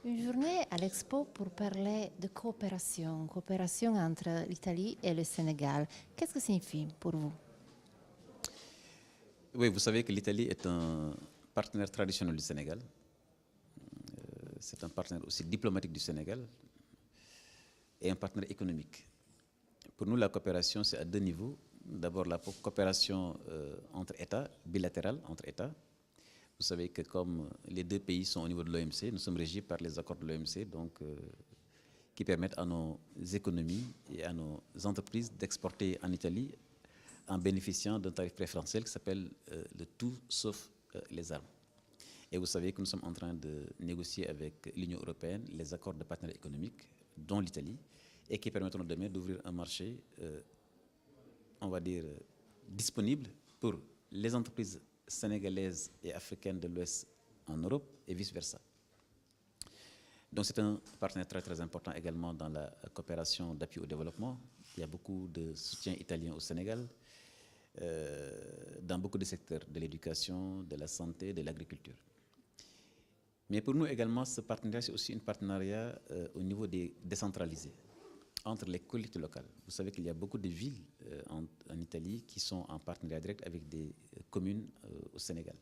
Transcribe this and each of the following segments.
Une journée à l'Expo pour parler de coopération, coopération entre l'Italie et le Sénégal. Qu'est-ce que ça signifie pour vous? Oui, vous savez que l'Italie est un partenaire traditionnel du Sénégal. C'est un partenaire aussi diplomatique du Sénégal et un partenaire économique. Pour nous, la coopération, c'est à deux niveaux. D'abord, la coopération entre États, bilatérale entre États. Vous savez que comme les deux pays sont au niveau de l'OMC, nous sommes régis par les accords de l'OMC, donc qui permettent à nos économies et à nos entreprises d'exporter en Italie en bénéficiant d'un tarif préférentiel qui s'appelle le tout sauf les armes. Et vous savez que nous sommes en train de négocier avec l'Union européenne les accords de partenariat économique, dont l'Italie, et qui permettront demain d'ouvrir un marché, on va dire, disponible pour les entreprises sénégalaises et africaines de l'Ouest en Europe et vice-versa. Donc c'est un partenaire très très important également dans la coopération d'appui au développement. Il y a beaucoup de soutien italien au Sénégal, dans beaucoup de secteurs de l'éducation, de la santé, de l'agriculture. Mais pour nous également, ce partenariat, c'est aussi un partenariat au niveau des décentralisés, entre les collectivités locales. Vous savez qu'il y a beaucoup de villes en Italie qui sont en partenariat direct avec des communes au Sénégal.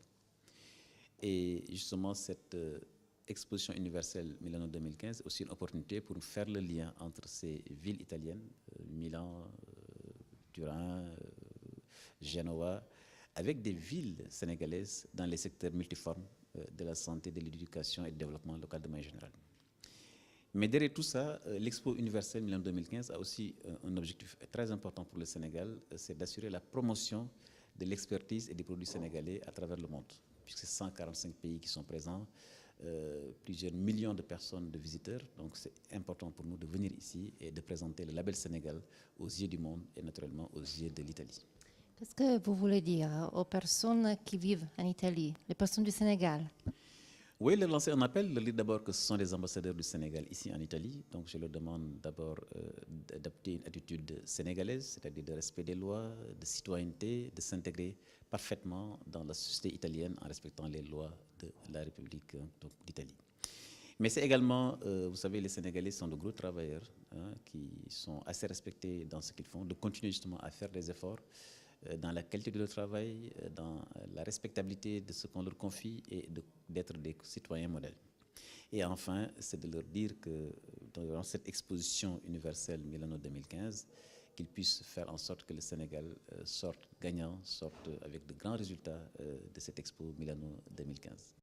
Et justement, cette exposition universelle Milano 2015 est aussi une opportunité pour faire le lien entre ces villes italiennes, Milan, Turin, Genoa, avec des villes sénégalaises dans les secteurs multiformes de la santé, de l'éducation et du développement local de manière générale. Mais derrière tout ça, l'Expo universelle Milan 2015 a aussi un objectif très important pour le Sénégal, c'est d'assurer la promotion de l'expertise et des produits sénégalais à travers le monde, puisque c'est 145 pays qui sont présents, plusieurs millions de personnes, de visiteurs. Donc c'est important pour nous de venir ici et de présenter le label Sénégal aux yeux du monde et naturellement aux yeux de l'Italie. Qu'est-ce que vous voulez dire aux personnes qui vivent en Italie, les personnes du Sénégal? Oui, leur lancer un appel, leur dire d'abord que ce sont des ambassadeurs du Sénégal ici en Italie. Donc je leur demande d'abord d'adopter une attitude sénégalaise, c'est-à-dire de respect des lois, de citoyenneté, de s'intégrer parfaitement dans la société italienne en respectant les lois de la République d'Italie. Mais c'est également, vous savez, les Sénégalais sont de gros travailleurs qui sont assez respectés dans ce qu'ils font, de continuer justement à faire des efforts dans la qualité de leur travail, dans la respectabilité de ce qu'on leur confie et d'être des citoyens modèles. Et enfin, c'est de leur dire que dans cette exposition universelle Milano 2015, qu'ils puissent faire en sorte que le Sénégal sorte gagnant, sorte avec de grands résultats de cette expo Milano 2015.